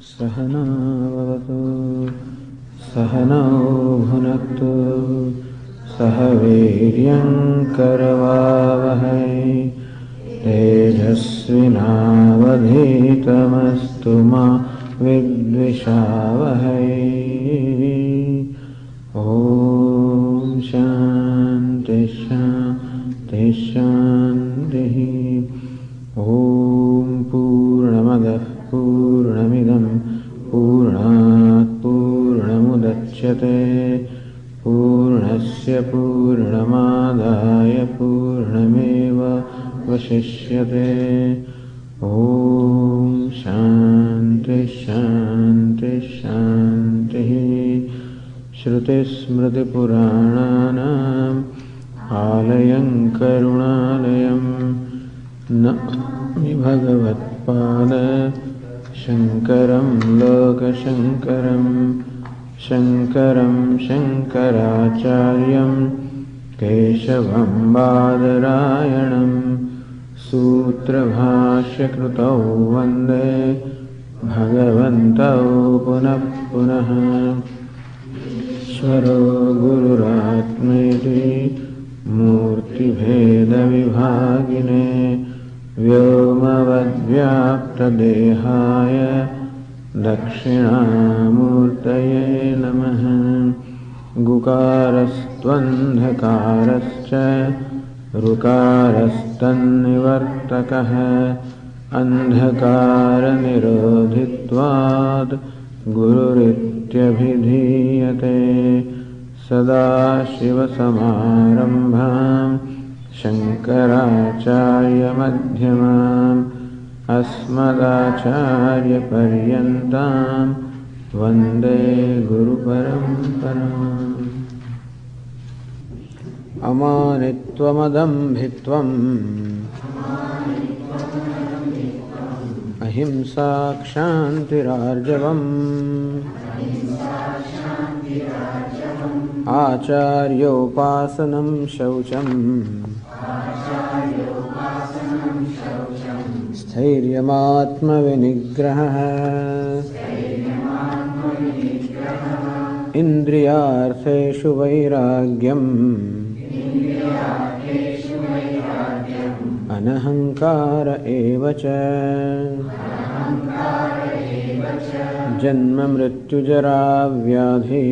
सहना भवतु सहनौ भुनक्तु सह वीर्यं करवावहै तेजस्विनावधीतमस्तु मा विद्विषावहै। ॐ शान्ति शान्ति शान्तिः। ॐ पूर्णमदः पूर्णमिदं पूर्णात् पूर्णमुदच्यते पूर्णस्य पूर्णमादाय पूर्णमेवावशिष्यते। ॐ शान्ति शान्ति शान्तिः। श्रुतिस्मृतिपुराणानाम् आलयं करुणालयं नमामि भगवत्पाद शङ्करं लोकशङ्करं शङ्करं शङ्कराचार्यं केशवं बादरायणं सूत्रभाष्यकृतौ वन्दे भगवन्तौ पुनः पुनः। ईश्वरो गुरुरात्मेति मूर्तिभेदविभागिने व्योमवद्व्याप्तदेहाय दक्षिणामूर्तये नमः। गुकारस्त्वन्धकारश्च ऋकारस्तन्निवर्तकः अन्धकारनिरोधित्वात् गुरुरित्यभिधीयते। सदाशिवसमारम्भां शङ्कराचार्यमध्यमाम् अस्मदाचार्यपर्यन्तां वन्दे गुरुपरम्पराम्। अमानित्वमदम्भित्वम् अहिंसा क्षान्तिरार्जवम् आचार्योपासनं शौचम् स्थैर्यमात्मविनिग्रहः इन्द्रियार्थेषु वैराग्यम् अनहंकार एव च जन्म मृत्युजरा व्याधि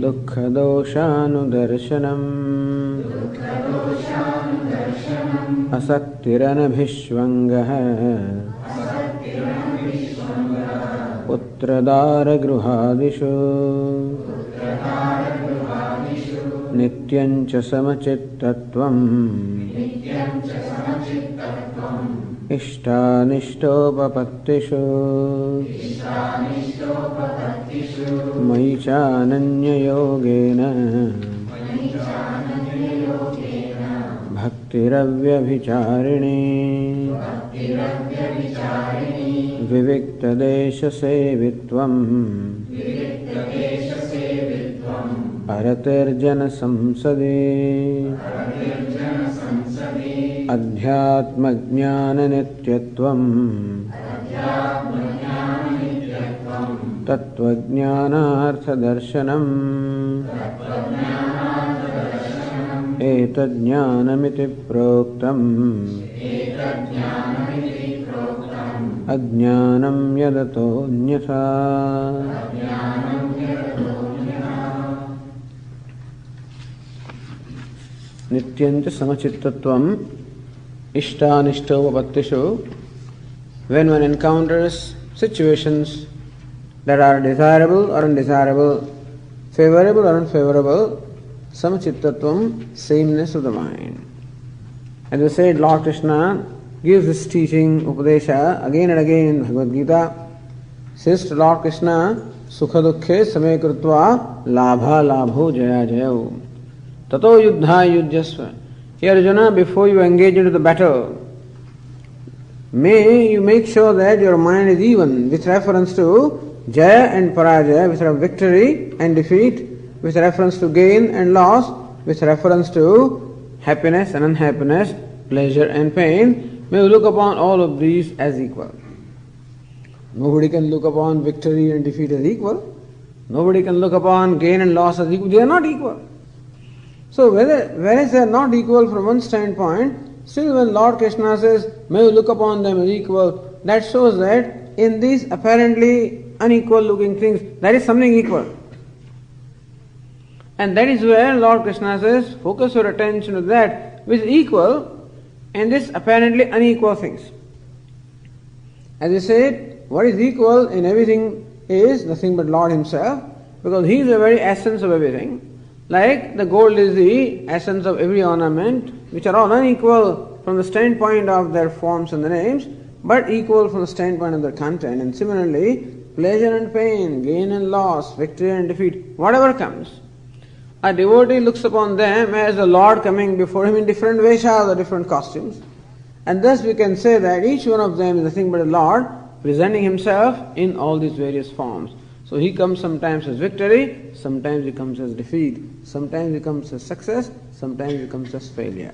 दुःखदोषानुदर्शनम् असक्तिरनभिष्वङ्गः पुत्रदारगृहादिषु नित्यं च समचित्तत्वम् इष्टानिष्टोपपत्तिषु मयि चानन्ययोगेन भक्तिरव्यभिचारिणी विविक्तदेशसेवित्वम् अरतिर्जनसंसदि अध्यात्मज्ञाननित्यत्वम् तत्त्वज्ञानार्थदर्शनम् एतज्ज्ञानमिति प्रोक्तम् अज्ञानं यदतोऽन्यथा। नित्यञ्च समचित्तत्वम् इष्टानिष्टोपपत्तिषु। When one encounters situations that are desirable or undesirable, favorable or unfavorable, samachittatvam, sameness of the mind. As we said, Lord Krishna gives this teaching, Upadesha, again and again in Bhagavad Gītā. Says to Lord Krishna, Sukha dukkhe same krutva labha labho jaya jayo. Tato yuddha yujyasva. Here Arjuna, before you engage into the battle, may you make sure that your mind is even with reference to jaya and parajaya, with victory and defeat, with reference to gain and loss, with reference to happiness and unhappiness, pleasure and pain, may look upon all of these as equal. Nobody can look upon victory and defeat as equal. Nobody can look upon gain and loss as equal. They are not equal. So whereas they are not equal from one standpoint, still when Lord Krishna says, may you look upon them as equal, that shows that in these apparently unequal looking things, there is something equal. And that is where Lord Krishna says, focus your attention to that which is equal in this apparently unequal things. As I said, what is equal in everything is nothing but Lord Himself, because He is the very essence of everything. Like the gold is the essence of every ornament, which are all unequal from the standpoint of their forms and the names, but equal from the standpoint of their content. And similarly, pleasure and pain, gain and loss, victory and defeat, whatever comes, a devotee looks upon them as the Lord coming before him in different veshas or different costumes. And thus we can say that each one of them is nothing but a Lord presenting Himself in all these various forms. So He comes sometimes as victory, sometimes He comes as defeat, sometimes He comes as success, sometimes He comes as failure.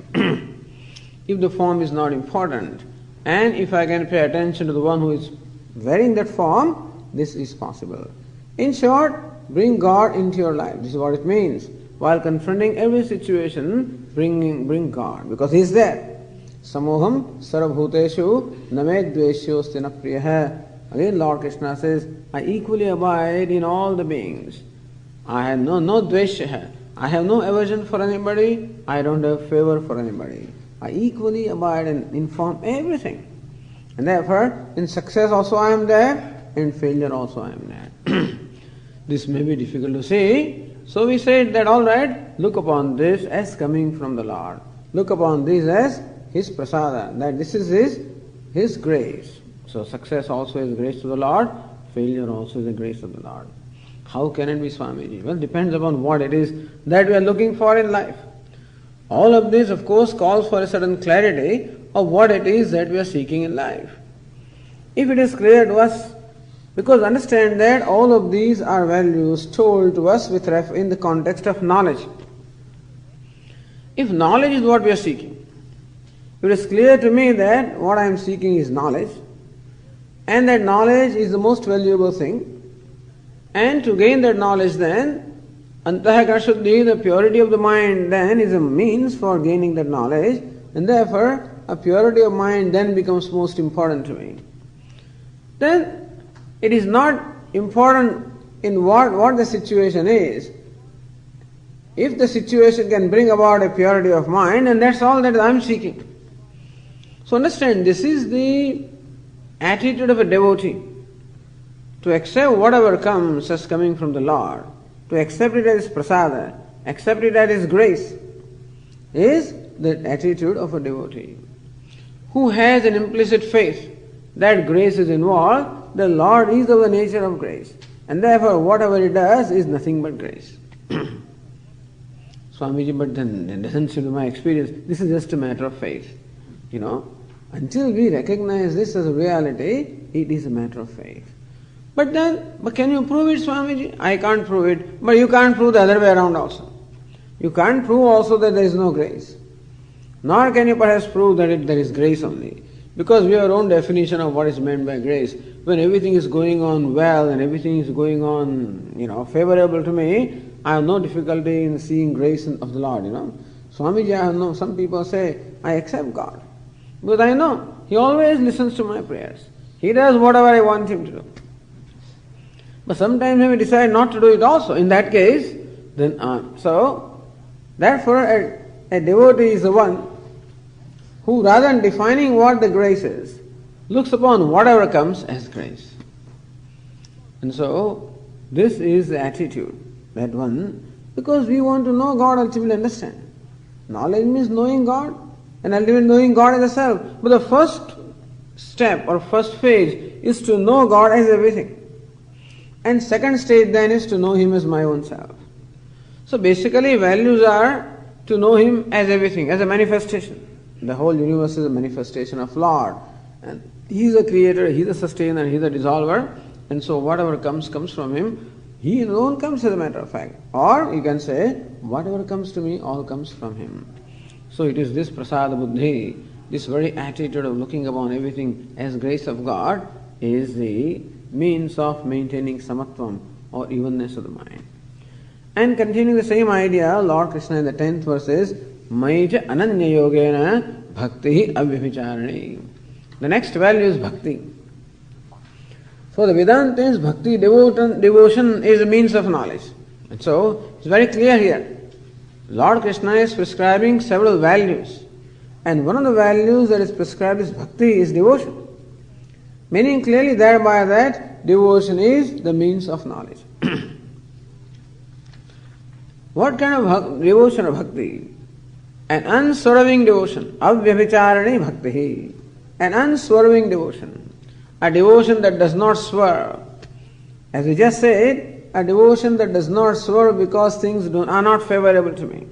If the form is not important, and if I can pay attention to the one who is wearing that form, this is possible. In short, bring God into your life. This is what it means. While confronting every situation, bring God, because He is there. Samoham sarvabhuteshu name dveshyosti na priyaha. Again Lord Krishna says, I equally abide in all the beings. I have no dvesha. I have no aversion for anybody. I don't have favor for anybody. I equally abide and inform everything. And therefore, in success also I am there, in failure also I am there. This may be difficult to see. So we said that alright, look upon this as coming from the Lord. Look upon this as His prasada, that this is His grace. So success also is grace to the Lord, failure also is the grace of the Lord. How can it be, Swamiji? Well, depends upon what it is that we are looking for in life. All of this, of course, calls for a certain clarity of what it is that we are seeking in life. If it is clear to us, because understand that all of these are values told to us in the context of knowledge. If knowledge is what we are seeking, it is clear to me that what I am seeking is knowledge, and that knowledge is the most valuable thing. And to gain that knowledge then, Antahakara-shuddhi, the purity of the mind then is a means for gaining that knowledge, and therefore a purity of mind then becomes most important to me. Then it is not important in what the situation is. If the situation can bring about a purity of mind, and that's all that I am seeking. So understand, this is the attitude of a devotee, to accept whatever comes as coming from the Lord, to accept it as prasada, accept it as His grace, is the attitude of a devotee who has an implicit faith that grace is involved. The Lord is of the nature of grace, and therefore whatever He does is nothing but grace. Swamiji, but then it doesn't seem to my experience, this is just a matter of faith. Until we recognize this as a reality, it is a matter of faith. But can you prove it, Swamiji? I can't prove it, but you can't prove the other way around also. You can't prove also that there is no grace. Nor can you perhaps prove that there is grace only. Because we have our own definition of what is meant by grace. When everything is going on well and everything is going on, favorable to me, I have no difficulty in seeing grace of the Lord, Swamiji, I know some people say, I accept God. Because I know He always listens to my prayers. He does whatever I want Him to do. But sometimes when we decide not to do it also, in that case, then therefore a devotee is the one who, rather than defining what the grace is, looks upon whatever comes as grace. And so this is the attitude, that one, because we want to know God, ultimately understand. Knowledge means knowing God, and ultimately knowing God as a self. But the first step or first phase is to know God as everything. And second stage then is to know Him as my own self. So basically values are to know Him as everything, as a manifestation. The whole universe is a manifestation of Lord. And He is a creator, He is a sustainer, He is a dissolver. And so whatever comes from Him. He alone comes, as a matter of fact. Or you can say, whatever comes to me, all comes from Him. So it is this prasada buddhi this very attitude of looking upon everything as grace of God is the means of maintaining samatvam or evenness of the mind. And continuing the same idea, Lord Krishna in the 10th verse is Maija Ananya Yogena Bhakti Avyabhicharani. The next value is bhakti. So the Vedanta is bhakti, devotion is a means of knowledge. And so it's very clear here. Lord Krishna is prescribing several values. And one of the values that is prescribed is bhakti, is devotion. Meaning clearly thereby that devotion is the means of knowledge. What kind of devotion or bhakti? An unswerving devotion. Avyabhicharani bhakti. An unswerving devotion. A devotion that does not swerve. As we just said, a devotion that does not swerve because things are not favorable to me.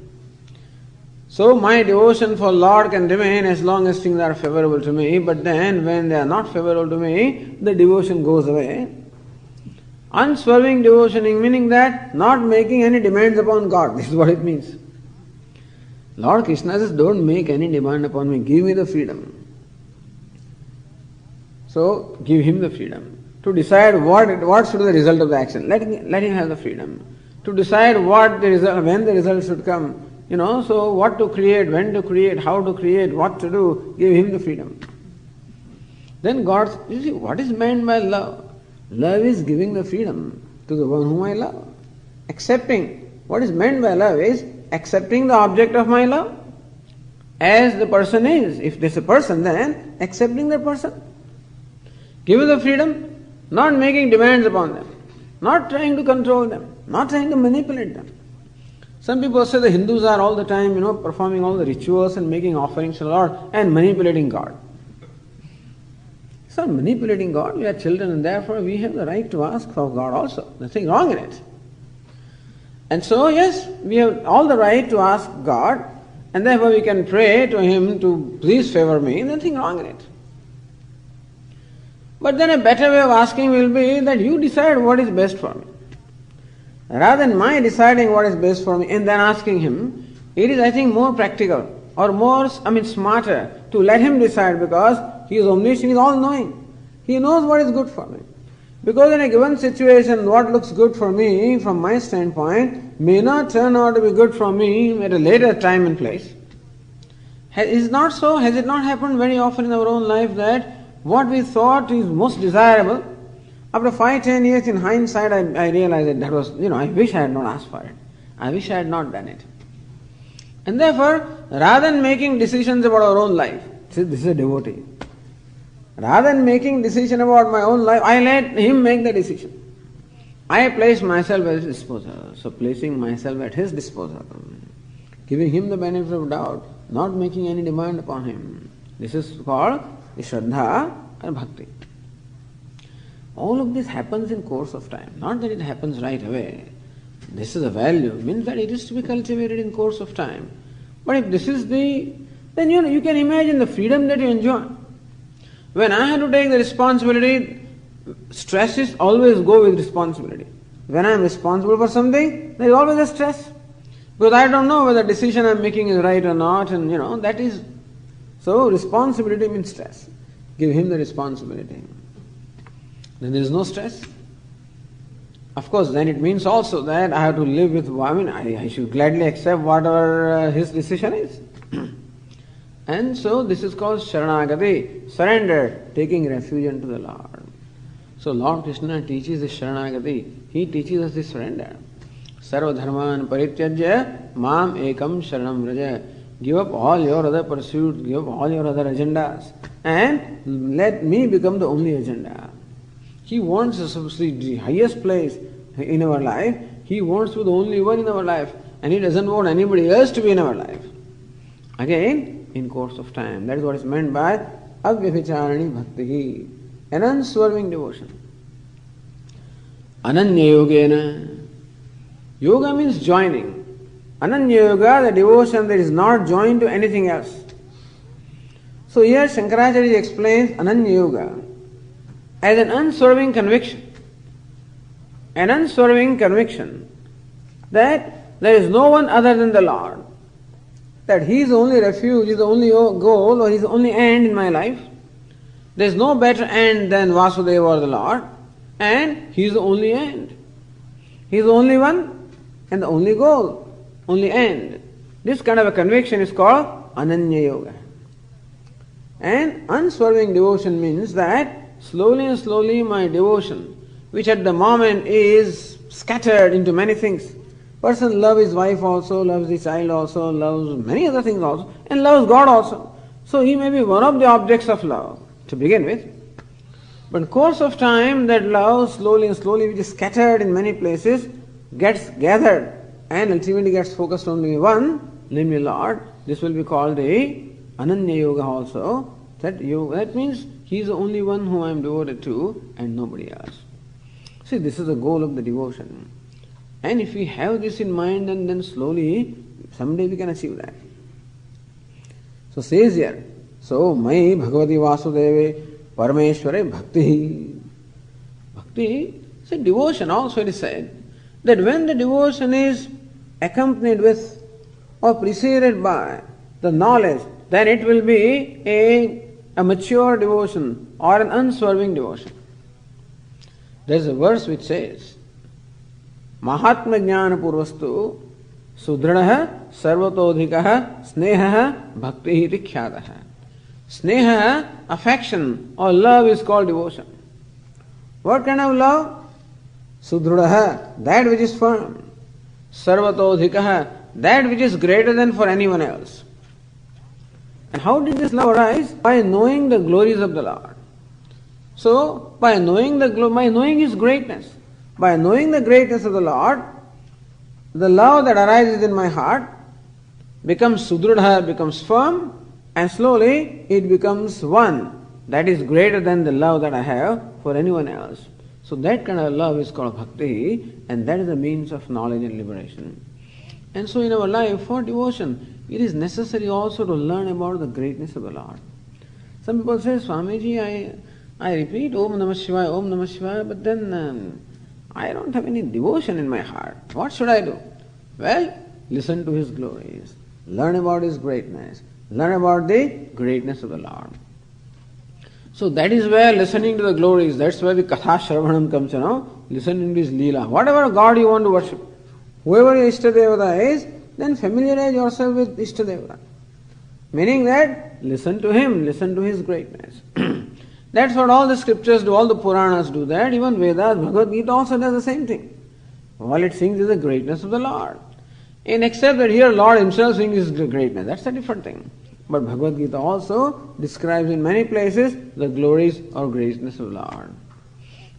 So my devotion for Lord can remain as long as things are favorable to me, but then when they are not favorable to me, the devotion goes away. Unswerving devotioning, meaning that not making any demands upon God. This is what it means. Lord Krishna says, don't make any demand upon me. Give me the freedom. So give him the freedom to decide what should be the result of the action. Let him have the freedom to decide what the result, when the result should come. So what to create, when to create, how to create, what to do. Give him the freedom. Then God, you see, what is meant by love? Love is giving the freedom to the one whom I love. Accepting. What is meant by love is accepting the object of my love as the person is. If there's a person, then accepting the person. Give the freedom, not making demands upon them, not trying to control them, not trying to manipulate them. Some people say the Hindus are all the time, performing all the rituals and making offerings to the Lord and manipulating God. It's not manipulating God. We are children and therefore we have the right to ask for God also. Nothing wrong in it. And so, yes, we have all the right to ask God and therefore we can pray to Him to please favor me. Nothing wrong in it. But then a better way of asking will be that you decide what is best for me. Rather than my deciding what is best for me and then asking Him, it is, I think, more practical or smarter to let Him decide because He is omniscient, He is all-knowing. He knows what is good for me. Because in a given situation, what looks good for me from my standpoint may not turn out to be good for me at a later time and place. Is it not so? Has it not happened very often in our own life that what we thought is most desirable, after 5-10 years in hindsight, I realized that was, I wish I had not asked for it. I wish I had not done it. And therefore, rather than making decisions about our own life, this is a devotee. Rather than making decision about my own life, I let him make the decision. I place myself at his disposal. So placing myself at his disposal, giving him the benefit of doubt, not making any demand upon him. This is called Shraddha and Bhakti. All of this happens in course of time. Not that it happens right away. This is a value. It means that it is to be cultivated in course of time. But if this is then you can imagine the freedom that you enjoy. When I have to take the responsibility, stresses always go with responsibility. When I am responsible for something, there is always a stress. Because I don't know whether the decision I am making is right or not, and that is. So responsibility means stress. Give him the responsibility. Then there is no stress. Of course, then it means also that I have to live with, I should gladly accept whatever his decision is. And so this is called Sharanagati, surrender, taking refuge unto the Lord. So Lord Krishna teaches this Sharanagati. He teaches us this surrender. Sarva dharman parityajya mam ekam sharanam vraja. Give up all your other pursuits, give up all your other agendas, and let me become the only agenda. He wants us to see the highest place in our life. He wants to be the only one in our life, and He doesn't want anybody else to be in our life. Again, in course of time. That is what is meant by Avyabhicharani Bhakti, an unswerving devotion. Ananya Yogena. Yoga means joining. Ananya Yoga, the devotion that is not joined to anything else. So here Shankaracharya explains Ananya Yoga as an unswerving conviction. An unswerving conviction that there is no one other than the Lord. that He is the only refuge, He is the only goal, or He is the only end in my life. There is no better end than Vasudeva or the Lord, and He is the only end. He is the only one and the only goal, only end. This kind of a conviction is called Ananya Yoga. And unswerving devotion means that slowly and slowly my devotion, which at the moment is scattered into many things. Person loves his wife also, loves his child also, loves many other things also, and loves God also. So he may be one of the objects of love to begin with. But in course of time, that love slowly and slowly, which is scattered in many places, gets gathered and ultimately gets focused on only one, namely Lord. This will be called the Ananya Yoga also. That means He is the only one whom I am devoted to and nobody else. See, this is the goal of the devotion. And if we have this in mind, and then slowly, someday we can achieve that. So says here, so Mai Bhagavati Vasudeve Parameshware Bhakti. Bhakti is a devotion also, it is said, that when the devotion is accompanied with or preceded by the knowledge, then it will be a mature devotion or an unswerving devotion. There is a verse which says, Mahatma Jnana Purvastu Sudradaha Sarvatodhikaha Snehaha Bhakti iti Khyataha. Sneha, affection or love is called devotion. What kind of love? Sudradaha, that which is firm. Sarvatodhikaha, that which is greater than for anyone else. And how did this love arise? By knowing the glories of the Lord. So, by knowing His greatness, by knowing the greatness of the Lord, the love that arises in my heart becomes sudrudha, becomes firm, and slowly it becomes one that is greater than the love that I have for anyone else. So that kind of love is called bhakti, and that is the means of knowledge and liberation. And so in our life, for devotion, it is necessary also to learn about the greatness of the Lord. Some people say, Swamiji, I repeat Om Namah Shivaya, but then I don't have any devotion in my heart. What should I do? Well, listen to His glories. Learn about His greatness. Learn about the greatness of the Lord. So that is where listening to the glories, that's where the Katha Shravanam comes, listening to His Leela. Whatever God you want to worship, whoever your Ishtadevata is, then familiarize yourself with Ishtadevata. Meaning that, listen to Him, listen to His greatness. That's what all the scriptures do, all the Puranas do that, even Vedas, Bhagavad Gītā also does the same thing. All it sings is the greatness of the Lord. And except that here Lord Himself sings His greatness, that's a different thing. But Bhagavad Gītā also describes in many places the glories or greatness of the Lord.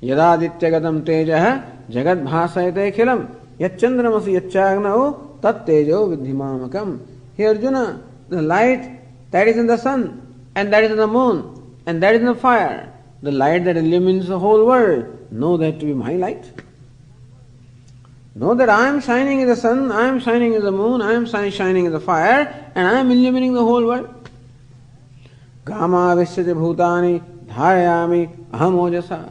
Yadadityagatam tejaha jagad bhasayate khilam yachandramasi yacchagnau tat tejo vidhimamakam. Here Arjuna, the light that is in the sun, and that is in the moon, and that is in the fire, the light that illumines the whole world, know that to be my light. Know that I am shining in the sun, I am shining in the moon, I am shining in the fire, and I am illumining the whole world. Gama vishyate bhutani dharayami aham ojasa.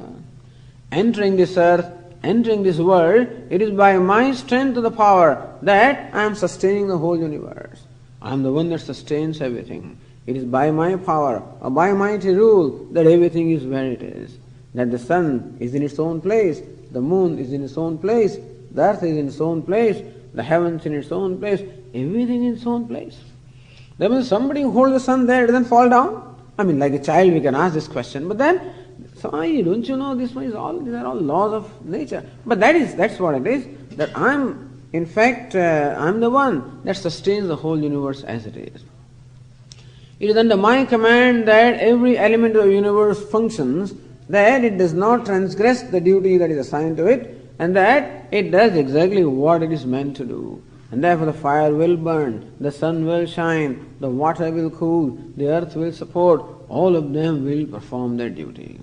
Entering this earth, entering this world, it is by my strength to the power that I am sustaining the whole universe. I am the one that sustains everything. It is by my power, or by mighty rule, that everything is where it is. That the sun is in its own place, the moon is in its own place, the earth is in its own place, the heavens in its own place, everything in its own place. There means somebody who holds the sun there, it doesn't fall down. I mean, like a child we can ask this question, but then, Swami, don't you know these are all laws of nature? But that's what it is, that I'm the one that sustains the whole universe as it is. It is under my command that every element of the universe functions, that it does not transgress the duty that is assigned to it, and that it does exactly what it is meant to do. And therefore the fire will burn, the sun will shine, the water will cool, the earth will support, all of them will perform their duty.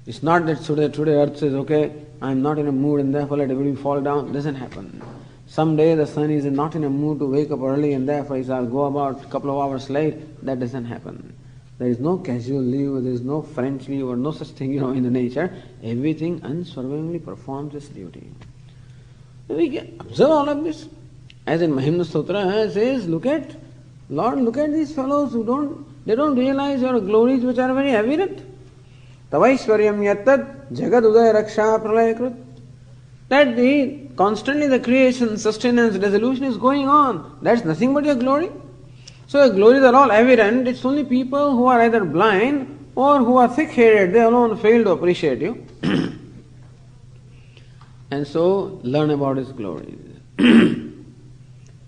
It's not that today earth says, okay, I'm not in a mood and therefore let everybody fall down. It doesn't happen. Someday the sun is not in a mood to wake up early and therefore I'll go about a couple of hours late. That doesn't happen. There is no casual leave, there is no French leave or no such thing, in the nature. Everything unswervingly performs its duty. We can observe all of this. As in Mahimna Sutra says, look at Lord, look at these fellows who don't realize your glories which are very evident. Tavaishwaryam yattad jagad udaya raksha pralayakrit. That constantly the creation, sustenance, resolution is going on. That's nothing but your glory. So your glories are all evident. It's only people who are either blind or who are thick-headed, they alone fail to appreciate you. And so learn about His glories. Aham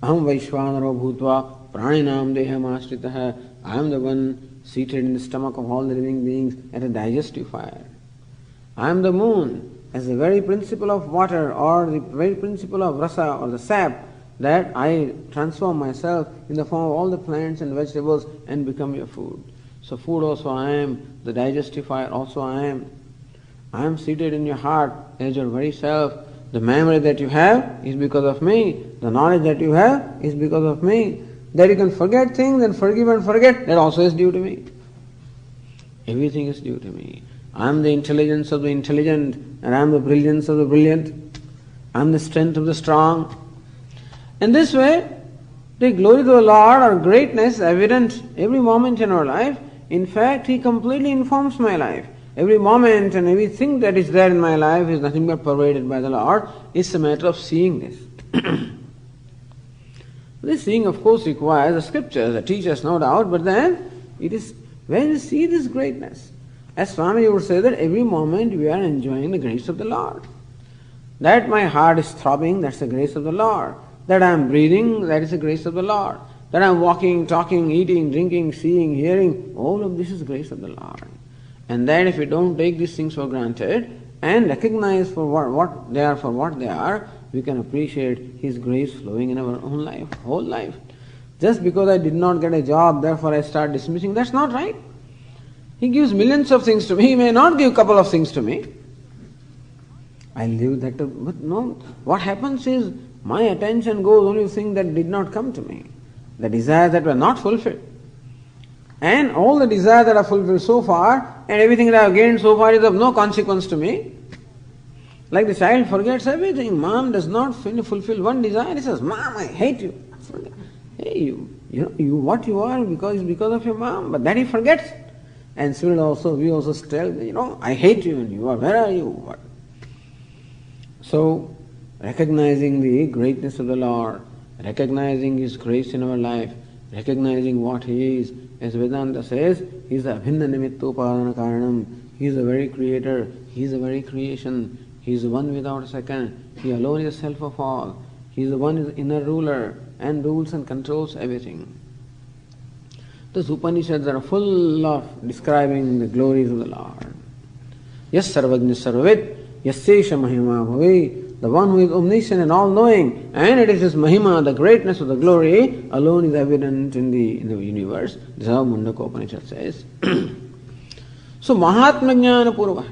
Vaishvanaro Bhutva Praninam Deham Ashritaha. I am the one seated in the stomach of all the living beings at a digestive fire. I am the moon, as the very principle of water or the very principle of rasa or the sap, that I transform myself in the form of all the plants and vegetables and become your food. So food also I am, the digestive fire also I am. I am seated in your heart as your very self. The memory that you have is because of me. The knowledge that you have is because of me. That you can forget things and forgive and forget, that also is due to me. Everything is due to me. I am the intelligence of the intelligent, and I am the brilliance of the brilliant. I am the strength of the strong. In this way, the glory of the Lord or greatness is evident every moment in our life. In fact, He completely informs my life. Every moment and everything that is there in my life is nothing but pervaded by the Lord. It's a matter of seeing this. This seeing, of course, requires the scriptures, the teachers, no doubt, but then it is when you see this greatness. As Swami would say that every moment we are enjoying the grace of the Lord. That my heart is throbbing, that's the grace of the Lord. That I am breathing, that is the grace of the Lord. That I am walking, talking, eating, drinking, seeing, hearing, all of this is grace of the Lord. And that if we don't take these things for granted and recognize for what they are, we can appreciate His grace flowing in our own life, whole life. Just because I did not get a job, therefore I start dismissing, that's not right. He gives millions of things to me, He may not give a couple of things to me. I leave that, but no, what happens is my attention goes only to things that did not come to me, the desires that were not fulfilled. And all the desires that are fulfilled so far, and everything that I have gained so far is of no consequence to me. Like the child forgets everything. Mom does not fulfill one desire. He says, Mom, I hate you. Hey, you what you are because of your mom. But that he forgets. And so we also tell, I hate you and you are, where are you? What? So, recognizing the greatness of the Lord, recognizing His grace in our life, recognizing what He is, as Vedanta says, He is the abhinna nimittopadana karanam. He is the very creator, He is the very creation, He is the one without a second, He alone is the self of all, He is the one is inner ruler and rules and controls everything. The Upanishads are full of describing the glories of the Lord. Yes, sarvajna sarvavit, yasyesha mahima bhavi. The one who is omniscient and all-knowing, and it is His mahima, the greatness of the glory, alone is evident in the universe. This is how Mundaka Upanishad says. So, Mahatma Jnana Purva.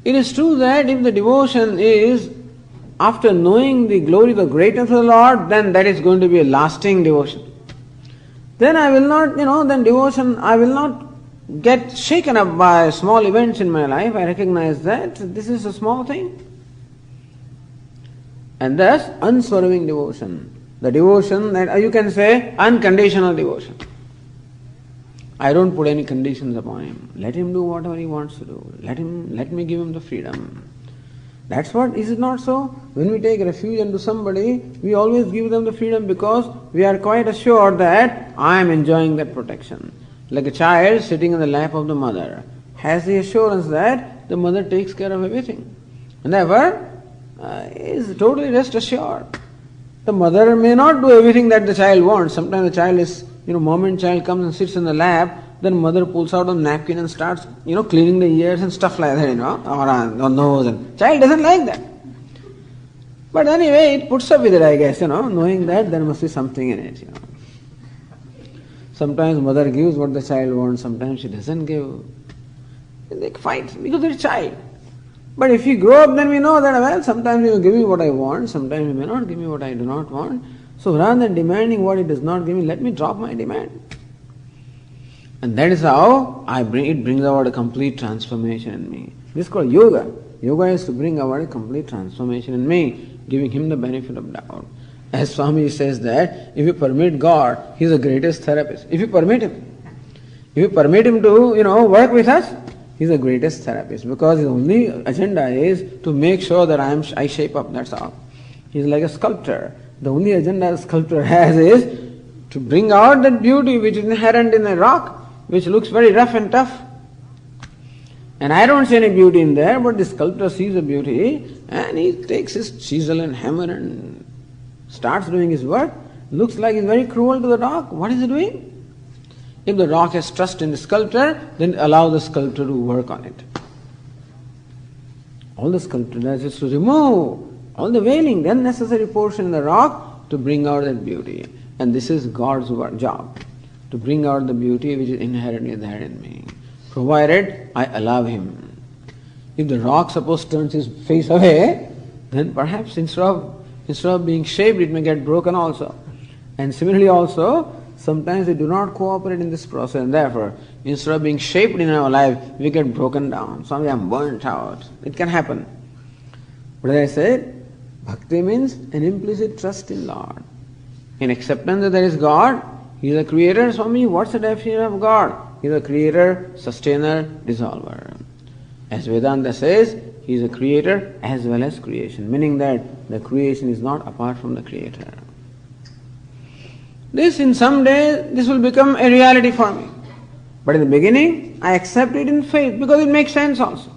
It is true that if the devotion is after knowing the glory, the greatness of the Lord, then that is going to be a lasting devotion. Then I will not, I will not get shaken up by small events in my life. I recognize that this is a small thing. And thus, unswerving devotion. The devotion that you can say unconditional devotion. I don't put any conditions upon Him. Let Him do whatever He wants to do. Let me give Him the freedom. That's what, is it not so? When we take refuge into somebody, we always give them the freedom because we are quite assured that I am enjoying that protection. Like a child sitting in the lap of the mother has the assurance that the mother takes care of everything. And therefore, is totally rest assured. The mother may not do everything that the child wants. Sometimes the child is, moment child comes and sits in the lap, then mother pulls out a napkin and starts, cleaning the ears and stuff like that, or nose. And child doesn't like that. But anyway, it puts up with it, I guess, knowing that there must be something in it, Sometimes mother gives what the child wants, sometimes she doesn't give. They fight because they're a child. But if you grow up, then we know that, sometimes He will give me what I want, sometimes He may not give me what I do not want. So rather than demanding what He does not give me, let me drop my demand. And that is how it brings about a complete transformation in me. This is called yoga. Yoga is to bring about a complete transformation in me, giving Him the benefit of doubt. As Swami says that, if you permit God, He is the greatest therapist. If you permit Him to, work with us, He is the greatest therapist. Because His only agenda is to make sure that I shape up, that's all. He is like a sculptor. The only agenda a sculptor has is to bring out that beauty which is inherent in a rock, which looks very rough and tough. And I don't see any beauty in there, but the sculptor sees the beauty and he takes his chisel and hammer and starts doing his work. Looks like he's very cruel to the rock. What is he doing? If the rock has trust in the sculptor, then allow the sculptor to work on it. All the sculptor does is to remove all the veiling, the unnecessary portion in the rock to bring out that beauty. And this is God's job, to bring out the beauty which is inherently there in me, provided I allow Him. If the rock, suppose, turns his face away, then perhaps instead of being shaped, it may get broken also. And similarly also, sometimes we do not cooperate in this process, and therefore, instead of being shaped in our life, we get broken down. Sometimes I'm burnt out. It can happen. But as I said, bhakti means an implicit trust in Lord. In acceptance that there is God, He is the creator. Swami, what's the definition of God? He is the creator, sustainer, dissolver. As Vedanta says, He is a creator as well as creation, meaning that the creation is not apart from the creator. This, in some day, this will become a reality for me. But in the beginning, I accept it in faith because it makes sense also.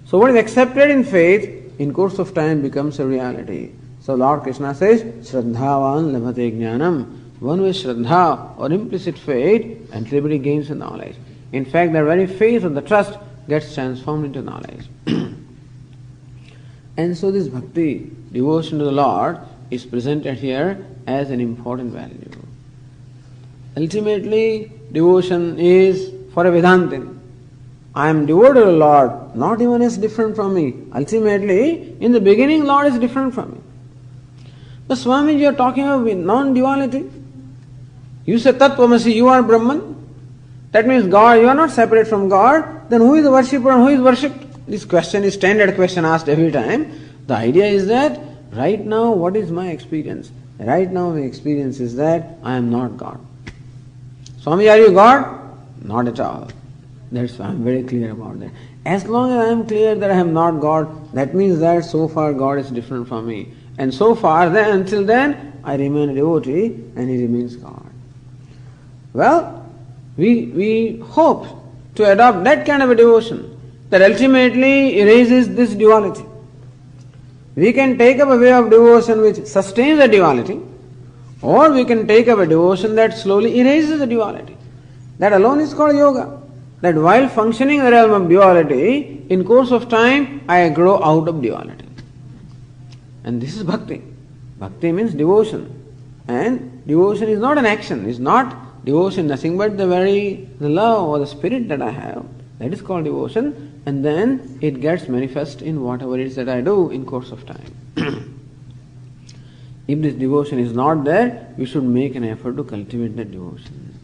So what is accepted in faith, in course of time becomes a reality. So Lord Krishna says, Shraddhavan labhate jnanam. One who is Shraddha or implicit faith, ultimately gains the knowledge. In fact, the very faith or the trust gets transformed into knowledge. And so this bhakti, devotion to the Lord, is presented here as an important value. Ultimately, devotion is for a Vedantin. I am devoted to the Lord, not even is different from me. Ultimately, in the beginning, Lord is different from me. But Swami, you are talking of non-duality. You say Tattvamasi, you are Brahman. That means God, you are not separate from God. Then who is the worshipper and who is worshipped? This question is standard question asked every time. The idea is that right now, what is my experience? Right now, my experience is that I am not God. Swami, are you God? Not at all. That's why I am very clear about that. As long as I am clear that I am not God, that means that so far God is different from me. And so far, then, until then, I remain a devotee and He remains God. Well, we hope to adopt that kind of a devotion that ultimately erases this duality. We can take up a way of devotion which sustains the duality, or we can take up a devotion that slowly erases the duality. That alone is called yoga. That while functioning in the realm of duality, in course of time, I grow out of duality. And this is bhakti. Bhakti means devotion. And devotion is not an action. It's not devotion, nothing but the love or the spirit that I have. That is called devotion. And then it gets manifest in whatever it is that I do in course of time. If this devotion is not there, we should make an effort to cultivate that devotion.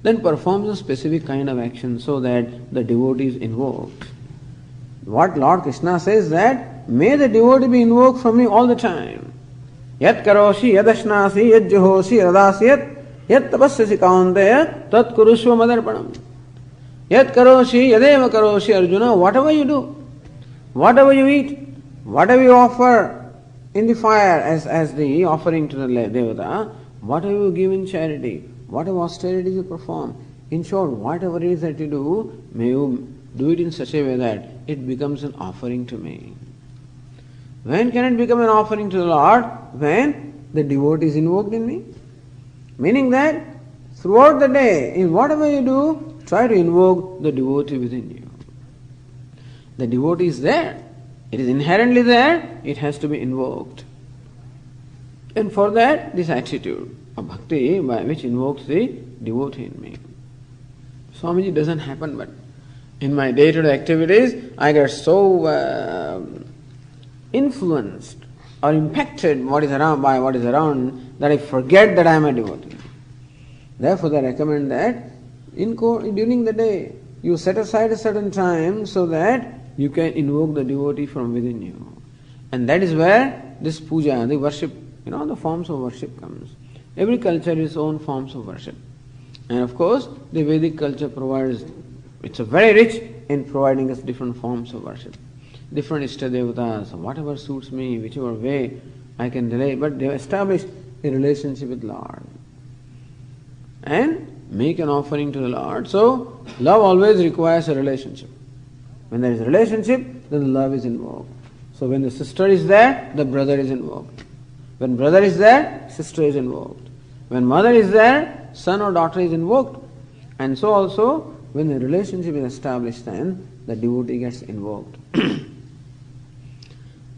Then perform a specific kind of action so that the devotee is invoked. What Lord Krishna says that, may the devotee be invoked from me all the time. Yat karoshi, yad ashnasi, yad juhosi, yadasyat, yat tapasyasi kaunteya, tat kurushva madarpanam. Yat karoshi, yadeva karoshi, Arjuna, whatever you do, whatever you eat, whatever you offer in the fire as the offering to the Devata, whatever you give in charity, whatever austerities you perform, in short, whatever it is that you do, may you do it in such a way that it becomes an offering to me. When can it become an offering to the Lord? When the devotee is invoked in me. Meaning that throughout the day, in whatever you do, try to invoke the devotee within you. The devotee is there. It is inherently there. It has to be invoked. And for that, this attitude of bhakti by which invokes the devotee in me. Swamiji, doesn't happen, but in my day-to-day activities, I get so influenced or impacted by what is around that I forget that I am a devotee. Therefore, I recommend that during the day, you set aside a certain time so that you can invoke the devotee from within you. And that is where this puja, the worship the forms of worship comes. Every culture has its own forms of worship. And of course, the Vedic culture provides, it's very rich in providing us different forms of worship. Different Ishtadevatas, whatever suits me, whichever way I can relate, but they have established a relationship with Lord. And make an offering to the Lord. So, love always requires a relationship. When there is a relationship, then love is invoked. So when the sister is there, the brother is invoked. When brother is there, sister is invoked. When mother is there, son or daughter is invoked. And so also, when the relationship is established, then the devotee gets invoked.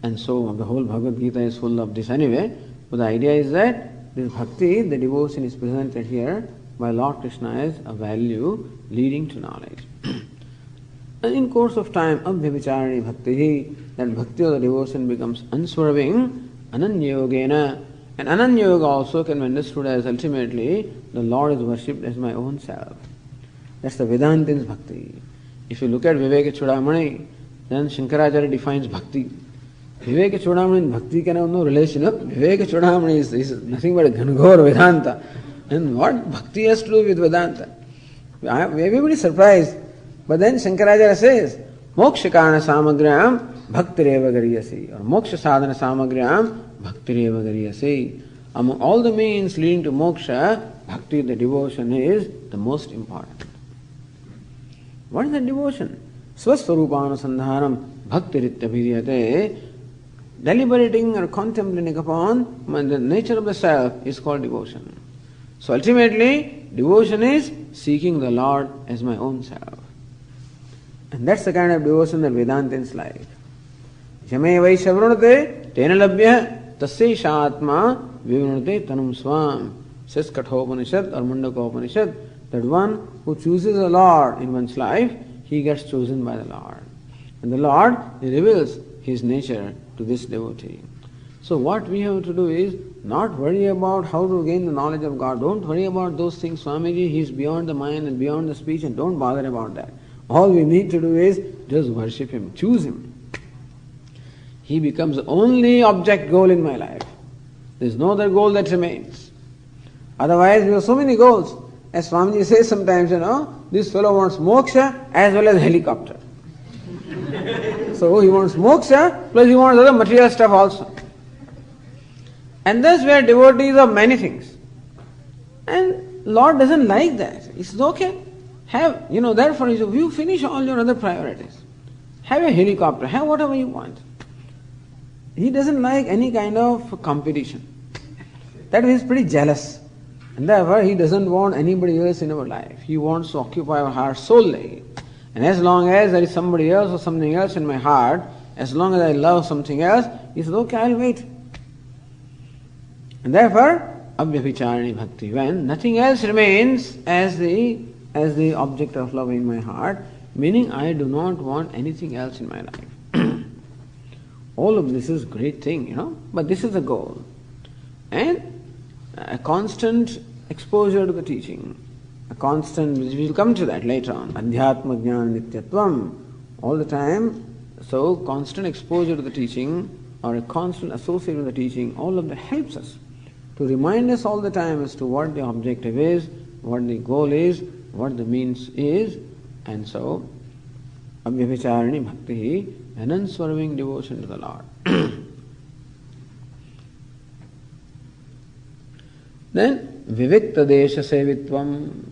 And so the whole Bhagavad Gītā is full of this anyway. But the idea is that this bhakti, the devotion is presented here by Lord Krishna as a value leading to knowledge. And in course of time, abhyavicharani bhakti, that bhakti of the devotion becomes unswerving, ananyayogena. And ananyayoga also can be understood as ultimately the Lord is worshipped as my own self. That's the Vedantin's bhakti. If you look at Viveka Chudamani, then Shankaracharya defines bhakti. Viveka Chudamani and bhakti can have no relation. Viveka Chudamani is nothing but a Ghanghor Vedanta. And what bhakti has to do with Vedanta? Everybody is surprised. But then Shankaracharya says, Mokshakana samagriyam bhaktireva gariyasi, or moksha sadhana samagriyam bhaktireva gariyasi. Among all the means leading to moksha, bhakti, the devotion, is the most important. What is the devotion? Swasvarupānusandhānam bhaktirittabhidhyate. Deliberating or contemplating upon the nature of the self is called devotion. So ultimately, devotion is seeking the Lord as my own self. And that's the kind of devotion that Vedantins like. Yame vaisya vrunate tena labhya tasya shatma vivrunate tanum swam. Says Kathopanishad or Mundakopanishad, that one who chooses the Lord in one's life, he gets chosen by the Lord. And the Lord reveals his nature to this devotee. So what we have to do is not worry about how to gain the knowledge of God. Don't worry about those things. Swamiji, he is beyond the mind and beyond the speech, and don't bother about that. All we need to do is just worship him, choose him. He becomes the only object goal in my life. There is no other goal that remains. Otherwise, we have so many goals. As Swamiji says sometimes, this fellow wants moksha as well as helicopter. So he wants moksha, plus he wants other material stuff also. And thus we are devotees of many things. And Lord doesn't like that. He says, okay, have, therefore you finish all your other priorities. Have a helicopter, have whatever you want. He doesn't like any kind of competition. That means pretty jealous. And therefore he doesn't want anybody else in our life. He wants to occupy our heart solely. And as long as there is somebody else or something else in my heart, as long as I love something else, he says, okay, I'll wait. And therefore, abhyavicharani bhakti, when nothing else remains as the object of love in my heart, meaning I do not want anything else in my life. All of this is a great thing, but this is the goal. And a constant exposure to the teaching, we will come to that later on, adhyatma jnana nityatvam, all the time. So constant exposure to the teaching or a constant association with the teaching, all of that helps us to remind us all the time as to what the objective is, what the goal is, what the means is. And so abhyavicharani bhakti, an unswerving devotion to the Lord. Then vivikta desha sevitvam,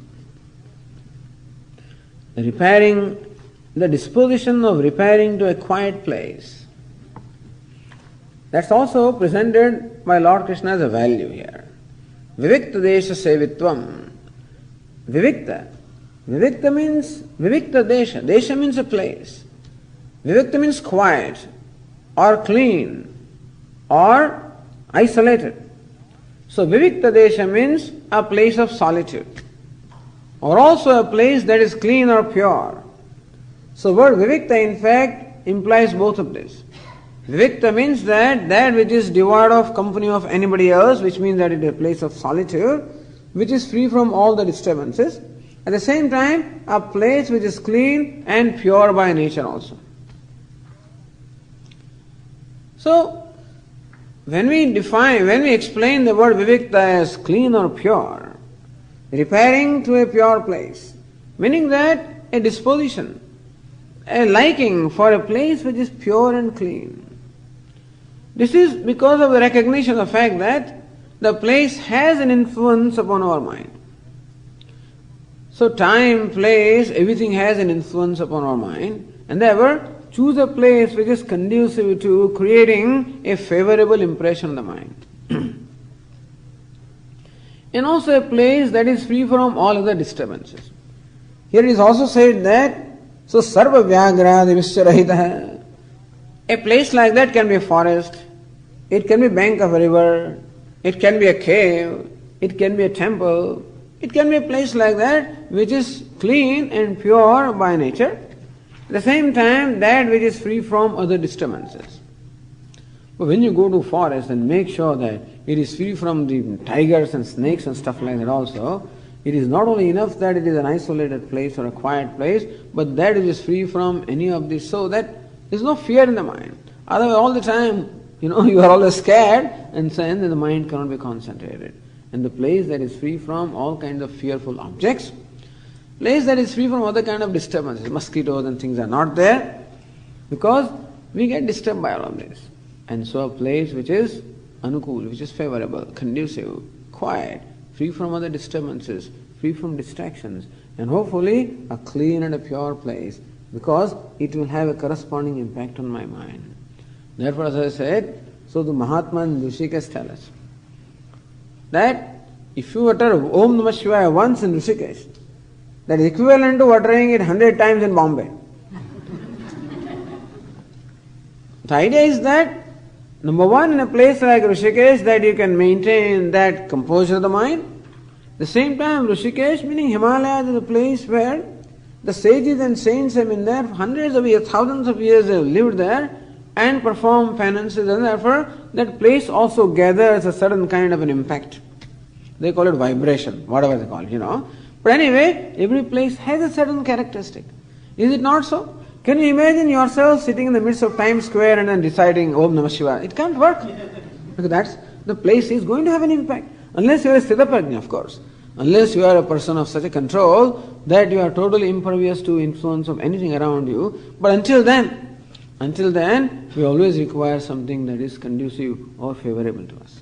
the disposition of repairing to a quiet place. That's also presented by Lord Krishna as a value here. Vivikta desha sevitvam. Vivikta means vivikta desha. Desha means a place. Vivikta means quiet or clean or isolated. So vivikta desha means a place of solitude, or also a place that is clean or pure. So word vivikta in fact implies both of this. Vivikta means that which is devoid of company of anybody else, which means that it is a place of solitude, which is free from all the disturbances. At the same time, a place which is clean and pure by nature also. So, when we explain the word vivikta as clean or pure, repairing to a pure place, meaning that a disposition, a liking for a place which is pure and clean. This is because of the recognition of the fact that the place has an influence upon our mind. So time, place, everything has an influence upon our mind, and therefore choose a place which is conducive to creating a favorable impression on the mind. And also a place that is free from all other disturbances. Here it is also said that, so sarva vyagradi visyarahitah. A place like that can be a forest, it can be bank of a river, it can be a cave, it can be a temple, it can be a place like that which is clean and pure by nature. At the same time, that which is free from other disturbances. But when you go to forest and make sure that it is free from the tigers and snakes and stuff like that also, it is not only enough that it is an isolated place or a quiet place, but that it is free from any of this, so that there is no fear in the mind. Otherwise, all the time, you are always scared, and then the mind cannot be concentrated. And the place that is free from all kinds of fearful objects, place that is free from other kind of disturbances, mosquitoes and things are not there, because we get disturbed by all of this. And so a place which is anukul, which is favorable, conducive, quiet, free from other disturbances, free from distractions, and hopefully a clean and a pure place, because it will have a corresponding impact on my mind. Therefore, as I said, so the Mahatma and Rishikesh tell us that if you utter Om Namah Shivaya once in Rishikesh, that is equivalent to uttering it 100 times in Bombay. The idea is that, number one, in a place like Rishikesh, that you can maintain that composure of the mind. At the same time, Rishikesh, meaning Himalayas, is a place where the sages and saints have been there for hundreds of years, thousands of years they have lived there and performed penances, and therefore that place also gathers a certain kind of an impact. They call it vibration, whatever they call it, But anyway, every place has a certain characteristic. Is it not so? Can you imagine yourself sitting in the midst of Times Square and then reciting Om Namah Shivaya? It can't work. Because the place is going to have an impact. Unless you are a Sthitaprajna, of course. Unless you are a person of such a control that you are totally impervious to influence of anything around you. But until then, we always require something that is conducive or favorable to us.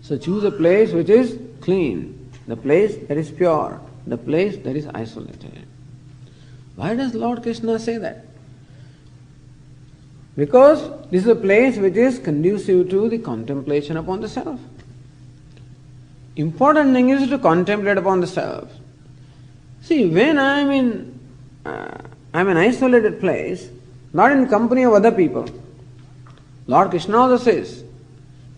So choose a place which is clean, the place that is pure, the place that is isolated. Why does Lord Krishna say that? Because this is a place which is conducive to the contemplation upon the self. Important thing is to contemplate upon the self. See, when I am in an isolated place, not in company of other people, Lord Krishna also says,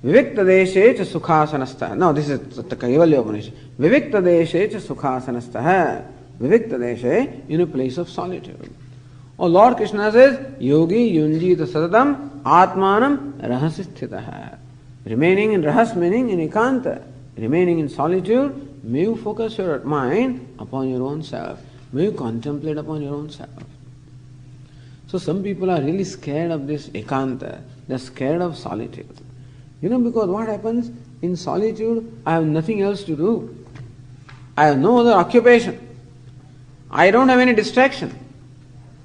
Vivikta deshe cha sukhasanastha. Now this is the Kaivalya Upanishad. Vivikta deshe cha sukhasanastha. Vivikta deshe, in a place of solitude. Or Lord Krishna says, Yogi yunjita sadatam atmanam rahasisthitaha. Remaining in rahas, meaning in ekanta, remaining in solitude, may you focus your mind upon your own self. May you contemplate upon your own self. So some people are really scared of this ekanta. They are scared of solitude. Because what happens? In solitude, I have nothing else to do. I have no other occupation. I don't have any distraction.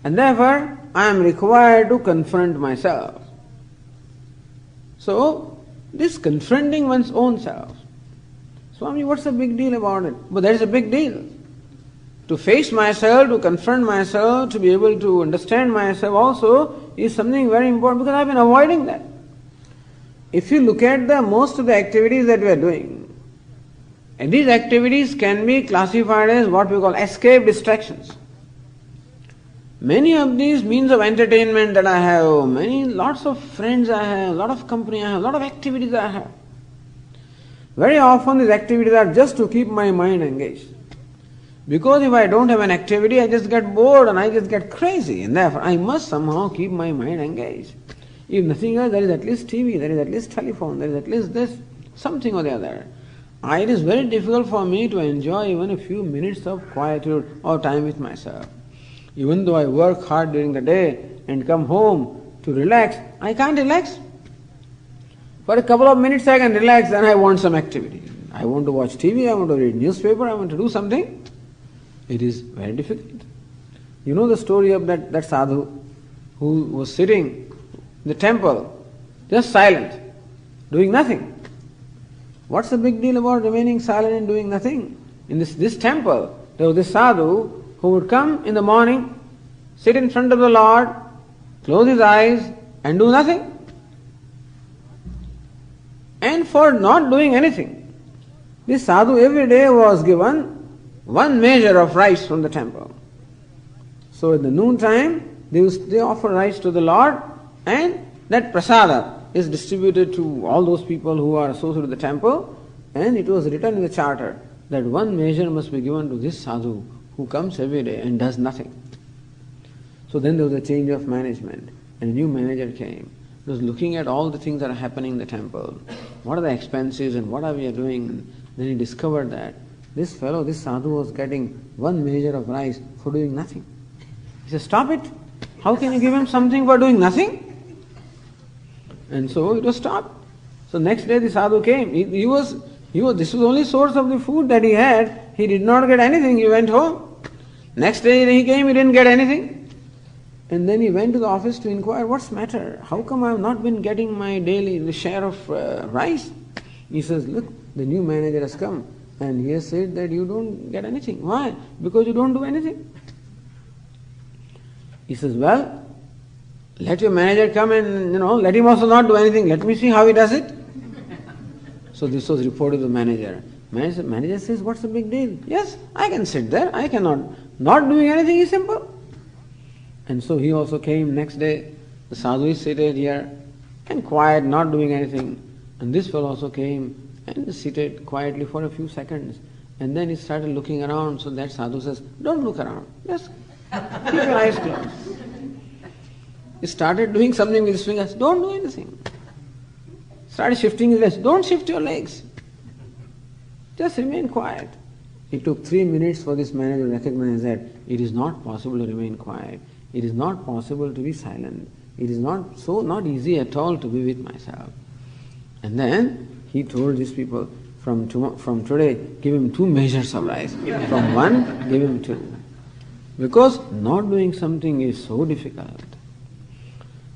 And therefore, I am required to confront myself. So, this confronting one's own self. Swami, what's the big deal about it? But there is a big deal. To face myself, to confront myself, to be able to understand myself also is something very important, because I've been avoiding that. If you look at most of the activities that we are doing, and these activities can be classified as what we call escape distractions. Many of these means of entertainment that I have, lots of friends I have, lot of company I have, lot of activities I have. Very often these activities are just to keep my mind engaged. Because if I don't have an activity, I just get bored and I just get crazy, and therefore I must somehow keep my mind engaged. If nothing else, there is at least TV, there is at least telephone, there is at least this, something or the other. It is very difficult for me to enjoy even a few minutes of quietude or time with myself. Even though I work hard during the day and come home to relax, I can't relax. For a couple of minutes I can relax, then I want some activity. I want to watch TV, I want to read newspaper, I want to do something. It is very difficult. You know the story of that sadhu who was sitting in the temple, just silent, doing nothing. What's the big deal about remaining silent and doing nothing? In this temple, there was this sadhu who would come in the morning, sit in front of the Lord, close his eyes and do nothing. And for not doing anything, this sadhu every day was given one measure of rice from the temple. So in the noontime, they offer rice to the Lord, and that prasada is distributed to all those people who are associated with the temple, and it was written in the charter that one measure must be given to this sadhu who comes every day and does nothing. So then there was a change of management, and a new manager came. He was looking at all the things that are happening in the temple. What are the expenses and what are we doing? And then he discovered that this sadhu was getting one measure of rice for doing nothing. He said, stop it. How can you give him something for doing nothing? And so it was stopped. So next day the sadhu came. This was only source of the food that he had. He did not get anything. He went home. Next day he came, he didn't get anything. And then he went to the office to inquire, what's the matter? How come I have not been getting my daily share of rice? He says, look, the new manager has come and he has said that you don't get anything. Why? Because you don't do anything. He says, well, let your manager come and, let him also not do anything. Let me see how he does it. So this was reported to the manager. Manager says, what's the big deal? Yes, I can sit there. I cannot. Not doing anything is simple. And so he also came next day. The sadhu is seated here and quiet, not doing anything. And this fellow also came and seated quietly for a few seconds. And then he started looking around. So that sadhu says, don't look around. Just keep your eyes closed. He started doing something with his fingers. Don't do anything. Started shifting his legs. Don't shift your legs. Just remain quiet. It took 3 minutes for this man to recognize that it is not possible to remain quiet. It is not possible to be silent. It is not easy at all to be with myself. And then he told these people, from today, give him 2 measures of rice. From 1, give him 2. Because not doing something is so difficult.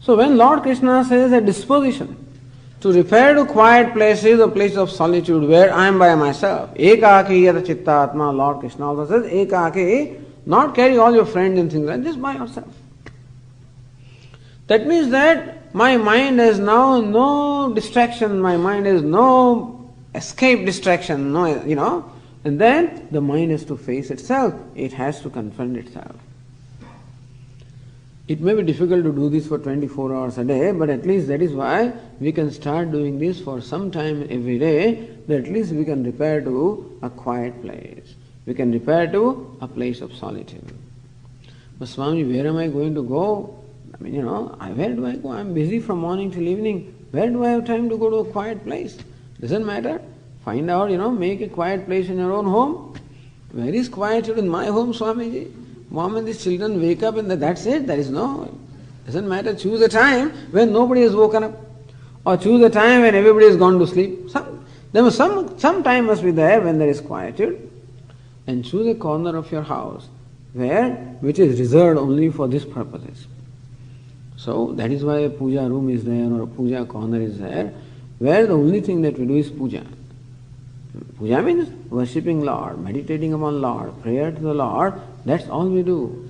So when Lord Krishna says a disposition to repair to quiet places or places of solitude where I am by myself, ekaki yata chitta atma, Lord Krishna also says, ekaki, not carry all your friends and things like that, just by yourself. That means that my mind has now no distraction, my mind has no escape distraction, and then the mind has to face itself, it has to confront itself. It may be difficult to do this for 24 hours a day, but at least that is why we can start doing this for some time every day, that at least we can repair to a quiet place. We can repair to a place of solitude. But Swami, where am I going to go? Where do I go? I am busy from morning till evening. Where do I have time to go to a quiet place? Doesn't matter. Find out, make a quiet place in your own home. Where is quietude in my home, Swamiji? Mom and these children wake up and that's it. Doesn't matter. Choose a time when nobody has woken up. Or choose a time when everybody has gone to sleep. Some time must be there when there is quietude. And choose a corner of your house which is reserved only for these purposes. So that is why a puja room is there or a puja corner is there, where the only thing that we do is puja. Puja means worshipping Lord, meditating upon Lord, prayer to the Lord, that's all we do.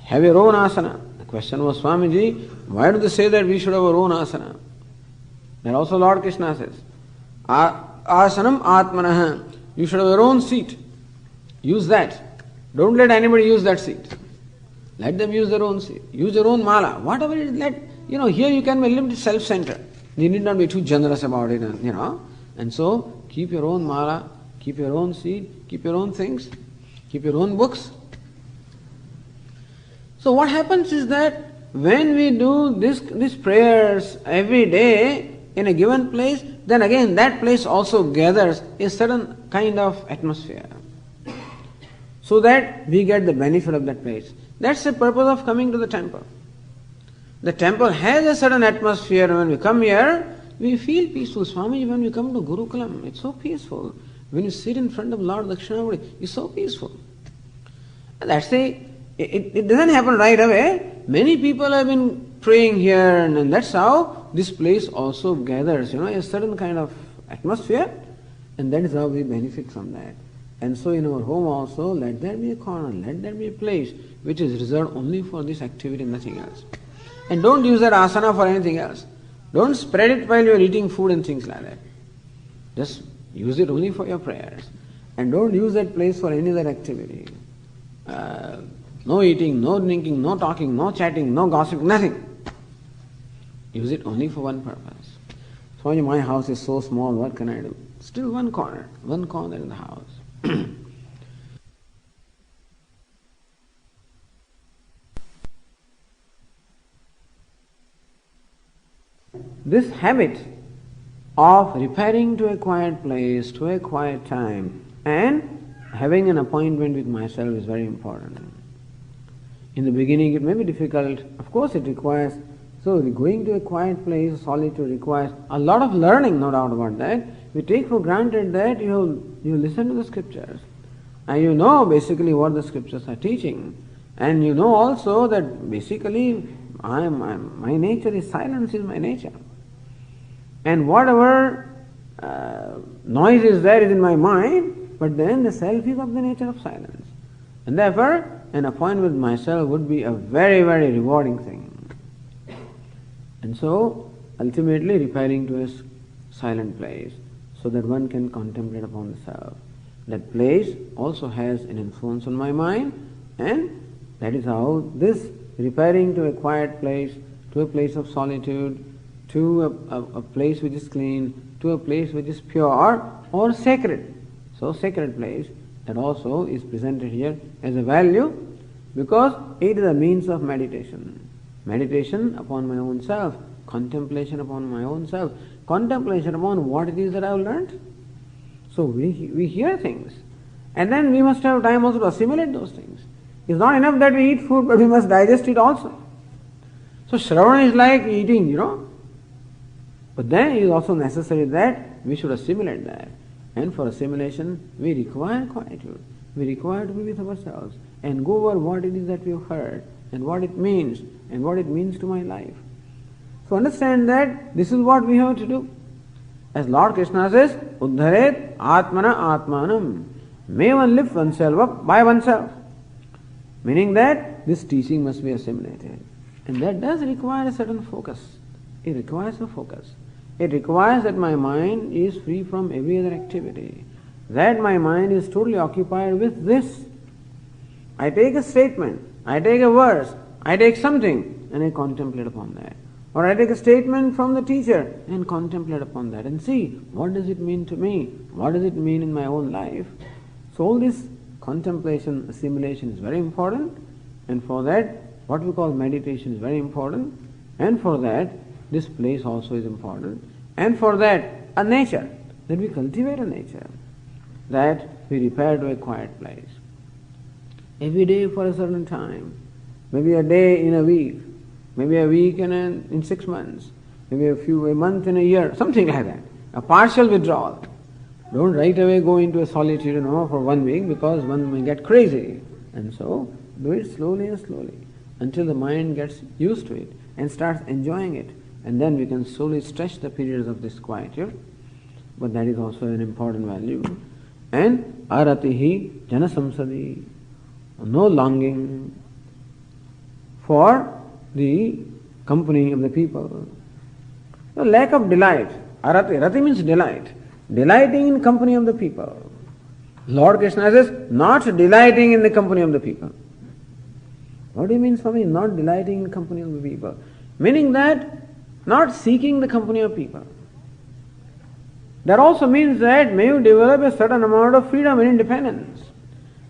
Have your own asana. The question was, Swamiji, why do they say that we should have our own asana? That also Lord Krishna says. Asanam atmanaha. You should have your own seat. Use that. Don't let anybody use that seat. Let them use their own seat. Use your own mala. Whatever it is, here you can be a little bit self-centered. You need not be too generous about it, And so, keep your own mala, keep your own seat, keep your own things, keep your own books. So what happens is that when we do these prayers every day in a given place, then again that place also gathers a certain kind of atmosphere. So that we get the benefit of that place. That's the purpose of coming to the temple. The temple has a certain atmosphere. When we come here, we feel peaceful. Swamiji, when we come to Gurukulam, it's so peaceful. When you sit in front of Lord Dakshinamurti, it's so peaceful. And that's it doesn't happen right away. Many people have been praying here, and that's how this place also gathers, a certain kind of atmosphere, and that is how we benefit from that. And so in our home also, let there be a corner, let there be a place which is reserved only for this activity and nothing else. And don't use that asana for anything else. Don't spread it while you are eating food and things like that. Just use it only for your prayers. And don't use that place for any other activity. No eating, no drinking, no talking, no chatting, no gossip, nothing. Use it only for one purpose. So my house is so small, what can I do? Still one corner in the house. This habit of repairing to a quiet place, to a quiet time, and having an appointment with myself is very important. In the beginning it may be difficult, of course it requires, so going to a quiet place, solitude requires a lot of learning, no doubt about that. We take for granted that you listen to the scriptures, and you know basically what the scriptures are teaching, and you know also that basically my nature is silence, is my nature. And whatever noise is there is in my mind, but then the self is of the nature of silence. And therefore, an appointment with myself would be a very, very rewarding thing. And so, ultimately repairing to a silent place, so that one can contemplate upon the self. That place also has an influence on my mind, and that is how this repairing to a quiet place, to a place of solitude, to a place which is clean, to a place which is pure or sacred. So sacred place, that also is presented here as a value, because it is a means of meditation. Meditation upon my own self, contemplation upon my own self, contemplation upon what it is that I have learned. So we hear things, and then we must have time also to assimilate those things. It's not enough that we eat food, but we must digest it also. So Shravana is like eating, But then it is also necessary that we should assimilate that. And for assimilation, we require quietude. We require to be with ourselves and go over what it is that we have heard and what it means to my life. So understand that this is what we have to do. As Lord Krishna says, Uddharet Atmana Atmanam. May one lift oneself up by oneself. Meaning that this teaching must be assimilated. And that does require a certain focus. It requires a focus. It requires that my mind is free from every other activity. That my mind is totally occupied with this. I take a statement, I take a verse, I take something, and I contemplate upon that. Or I take a statement from the teacher and contemplate upon that and see what does it mean to me, what does it mean in my own life. So all this contemplation, assimilation is very important, and for that what we call meditation is very important, and for that this place also is important, and for that a nature, that we cultivate a nature, that we repair to a quiet place. Every day for a certain time, maybe a day in a week, maybe a week in 6 months, maybe a month in a year, something like that. A partial withdrawal. Don't right away go into a solitude for 1 week, because one may get crazy. And so do it slowly and slowly until the mind gets used to it and starts enjoying it. And then we can slowly stretch the periods of this quietude. But that is also an important value. And aratihi janasamsadi, no longing for the company of the people. The lack of delight. Rati means delight. Delighting in company of the people. Lord Krishna says, not delighting in the company of the people. What do you mean, Swami? Not delighting in company of the people. Meaning that not seeking the company of people. That also means that may you develop a certain amount of freedom and independence.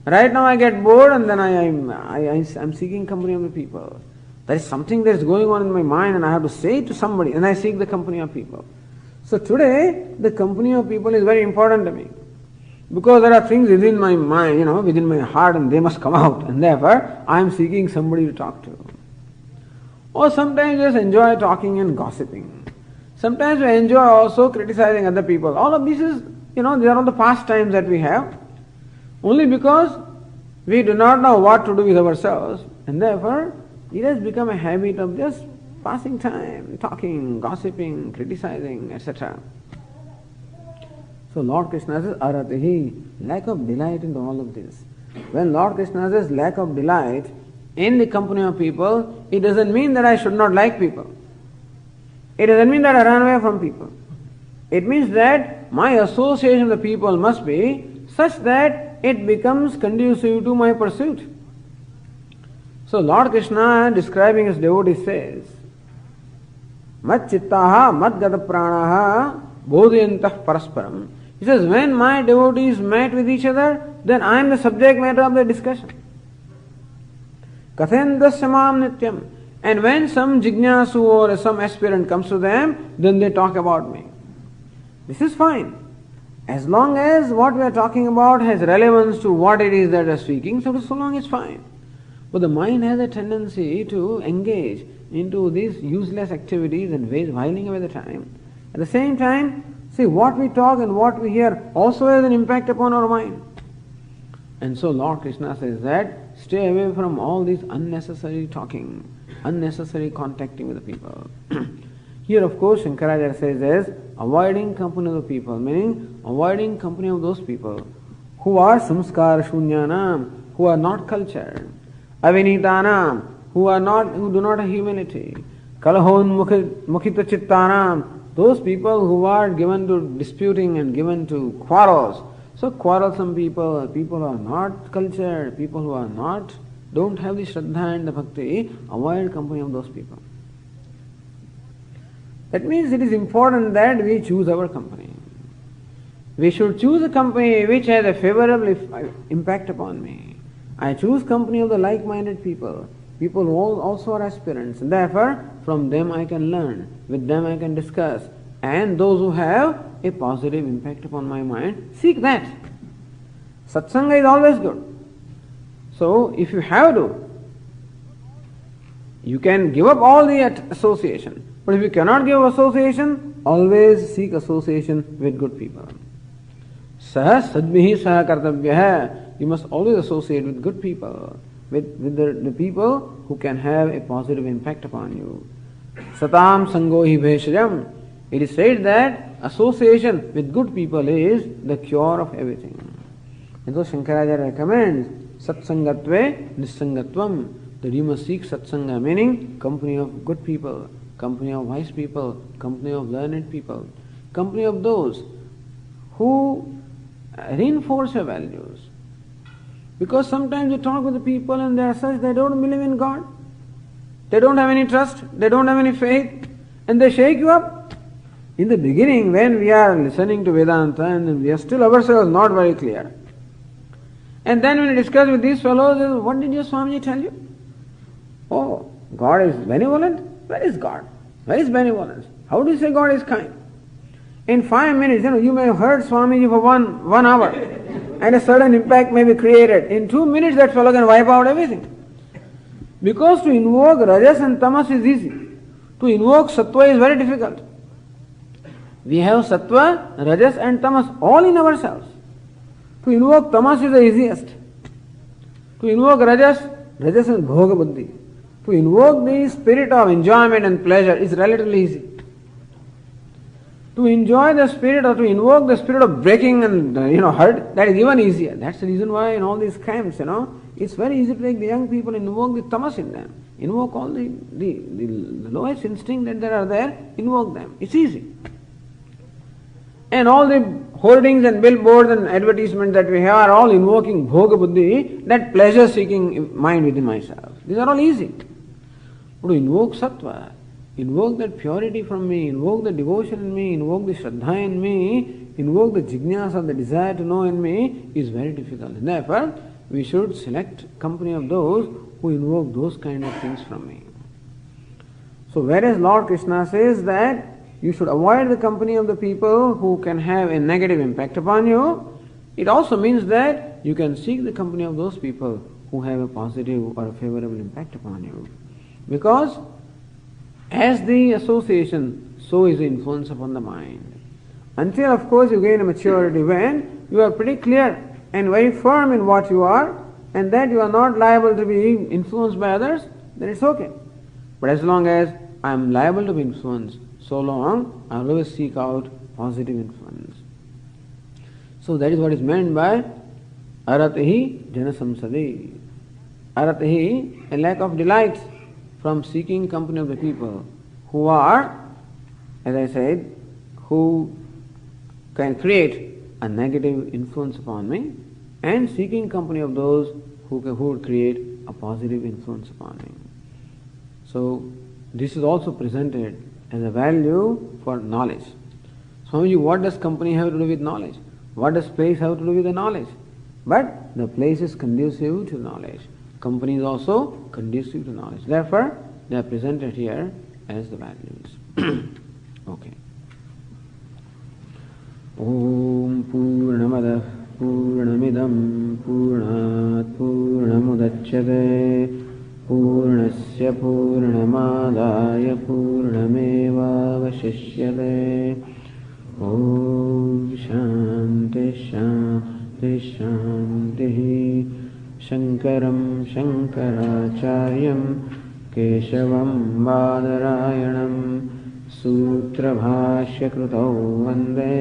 Right now I get bored and then I'm seeking company of the people. There is something that is going on in my mind and I have to say it to somebody, and I seek the company of people. So today the company of people is very important to me, because there are things within my mind, within my heart, and they must come out, and therefore I am seeking somebody to talk to. Or sometimes just enjoy talking and gossiping. Sometimes we enjoy also criticizing other people. All of this is, these are all the pastimes that we have. Only because we do not know what to do with ourselves, and therefore it has become a habit of just passing time, talking, gossiping, criticizing, etc. So Lord Krishna says, aratihi, lack of delight into all of this. When Lord Krishna says lack of delight in the company of people, it doesn't mean that I should not like people. It doesn't mean that I run away from people. It means that my association with the people must be such that it becomes conducive to my pursuit. So Lord Krishna, describing his devotees, says, Mat chittaha mat gata pranaha bodhayantah parasparam. He says, when my devotees met with each other, then I am the subject matter of the discussion. Kathendasya nityam. And when some jignasu or some aspirant comes to them, then they talk about me. This is fine. As long as what we are talking about has relevance to what it is that we are speaking, so long it's fine. But the mind has a tendency to engage into these useless activities and ways whiling away the time. At the same time, see, what we talk and what we hear also has an impact upon our mind. And so Lord Krishna says that stay away from all this unnecessary talking, unnecessary contacting with the people. Here, of course, Shankaracharya says as avoiding company of the people, meaning avoiding company of those people who are samskara shunyanam, who are not cultured, avinitanam, who do not have humility, kalahon mukhita chittanam, those people who are given to disputing and given to quarrels. So quarrelsome people, people who are not cultured, people who are don't have the Shraddha and the Bhakti, avoid company of those people. That means it is important that we choose our company. We should choose a company which has a favorable impact upon me. I choose company of the like-minded people, people who also are aspirants, and therefore from them I can learn, with them I can discuss, and those who have a positive impact upon my mind, seek that. Satsanga is always good. So if you have to, you can give up all the association. But if you cannot give association, always seek association with good people. Saha sadbihi saha kartavyah. You must always associate with good people, with the people who can have a positive impact upon you. Satam sangohi bheshajam. It is said that association with good people is the cure of everything. And so Shankaracharya recommends satsangatve nisangatvam, that you must seek satsanga, meaning company of good people, company of wise people, company of learned people, company of those who reinforce your values. Because sometimes you talk with the people and they are such, they don't believe in God, they don't have any trust, they don't have any faith, and they shake you up. In the beginning, when we are listening to Vedanta and we are still ourselves not very clear, and then when we discuss with these fellows, what did your Swamiji tell you? Oh, God is benevolent? Where is God? Where is benevolence? How do you say God is kind? In 5 minutes, you may have heard Swamiji for one hour, and a certain impact may be created. In 2 minutes, that fellow can wipe out everything. Because to invoke Rajas and Tamas is easy. To invoke Sattva is very difficult. We have Sattva, Rajas and Tamas all in ourselves. To invoke Tamas is the easiest. To invoke Rajas is Bhoga Buddhi. To invoke the spirit of enjoyment and pleasure is relatively easy. To enjoy the spirit or to invoke the spirit of breaking and hurt, that is even easier. That's the reason why in all these camps, it's very easy to take the young people and invoke the tamas in them. Invoke all the lowest instinct that there are there, invoke them. It's easy. And all the hoardings and billboards and advertisements that we have are all invoking Bhoga Buddhi, that pleasure-seeking mind within myself. These are all easy. But to invoke Sattva, invoke that purity from me, invoke the devotion in me, invoke the Shraddha in me, invoke the jnana, the desire to know in me, is very difficult. And therefore, we should select company of those who invoke those kind of things from me. So whereas Lord Krishna says that you should avoid the company of the people who can have a negative impact upon you, it also means that you can seek the company of those people who have a positive or a favorable impact upon you. Because as the association so is the influence upon the mind. Until, of course, you gain a maturity when you are pretty clear and very firm in what you are, and that you are not liable to be influenced by others, then it's okay. But as long as I am liable to be influenced, so long I will always seek out positive influence. So that is what is meant by aratihi jana samsadi. Aratihi, a lack of delight from seeking company of the people who are, as I said, who can create a negative influence upon me, and seeking company of those who would create a positive influence upon me. So this is also presented as a value for knowledge. Swamiji, what does company have to do with knowledge? What does place have to do with the knowledge? But the place is conducive to knowledge. Company is also conducive to knowledge. Therefore, they are presented here as the values. Okay. Om Purnamada Purnamidam Purnat Purnamudachyate Purnasya Purnamadaya Purnameva Vashishyate. Om Shanti Shanti Shanti. Shankaram Shankaracharyam Keshavam Badarayanam Sutra Bhashya Krutau Vande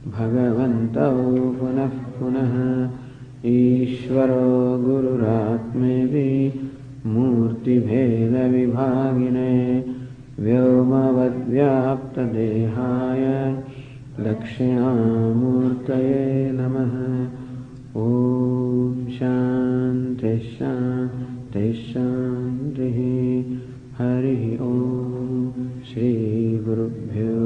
Bhagavantau Punah Punah Ishvaro Gururatmevi Murti Bheda Vibhagine Vyomavad Vyapta Dehaya Dakshinamurtaye Namaha. Om Shanti Shanti Shanti. Hari Om Shri Gurubhyo